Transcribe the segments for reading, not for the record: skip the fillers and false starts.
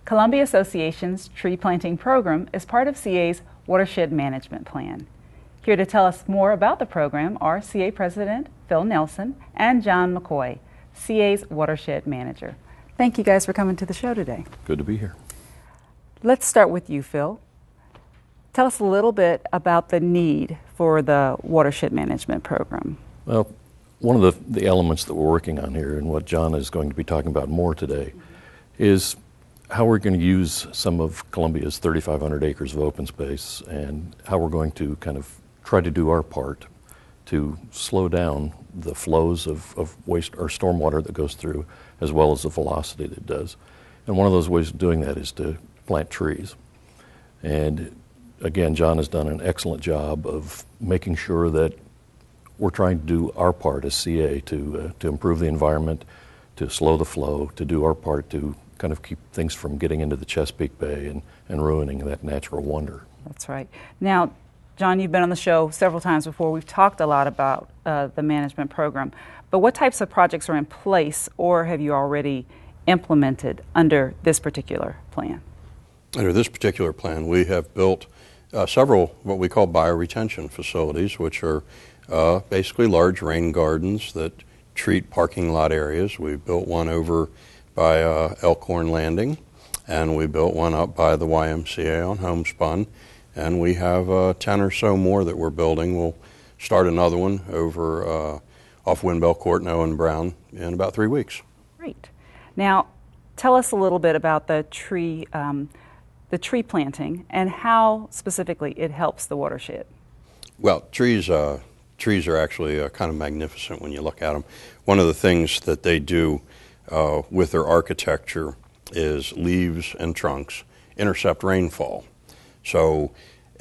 Columbia Association's tree planting program is part of CA's Watershed Management Plan. Here to tell us more about the program are CA President Phil Nelson and John McCoy, CA's Watershed Manager. Thank you guys for coming to the show today. Good to be here. Let's start with you, Phil. Tell us a little bit about the need for the Watershed Management Program. Well, one of the elements that we're working on here, and what John is going to be talking about more today, is how we're going to use some of Columbia's 3,500 acres of open space and how we're going to kind of try to do our part to slow down the flows of waste or stormwater that goes through, as well as the velocity that it does. And one of those ways of doing that is to plant trees. And again, John has done an excellent job of making sure that we're trying to do our part as CA to improve the environment, to slow the flow, to do our part to kind of keep things from getting into the Chesapeake Bay and ruining that natural wonder. That's right. Now, John, you've been on the show several times before. We've talked a lot about the management program, but what types of projects are in place or have you already implemented under this particular plan? Under this particular plan, we have built several what we call bioretention facilities, which are basically large rain gardens that treat parking lot areas. We built one over by Elkhorn Landing, and we built one up by the YMCA on Homespun, and we have 10 or so more that we're building. We'll start another one over off Windbell Court and Owen Brown in about 3 weeks. Great. Now, tell us a little bit about the tree planting and how specifically it helps the watershed. Well, trees are actually kind of magnificent when you look at them. One of the things that they do with their architecture is leaves and trunks intercept rainfall. So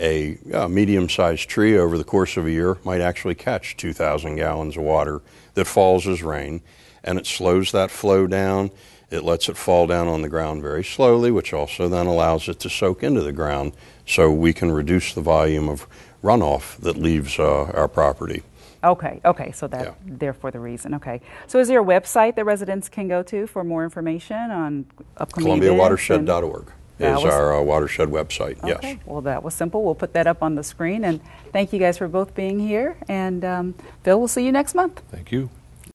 a medium-sized tree over the course of a year might actually catch 2,000 gallons of water that falls as rain, and it slows that flow down. It lets it fall down on the ground very slowly, which also then allows it to soak into the ground so we can reduce the volume of runoff that leaves our property. Okay, so that's therefore the reason. Okay, so is there a website that residents can go to for more information on upcoming events? ColumbiaWatershed.org is our watershed website, okay. Yes. Well, that was simple. We'll put that up on the screen, and thank you guys for both being here, and Phil, we'll see you next month. Thank you.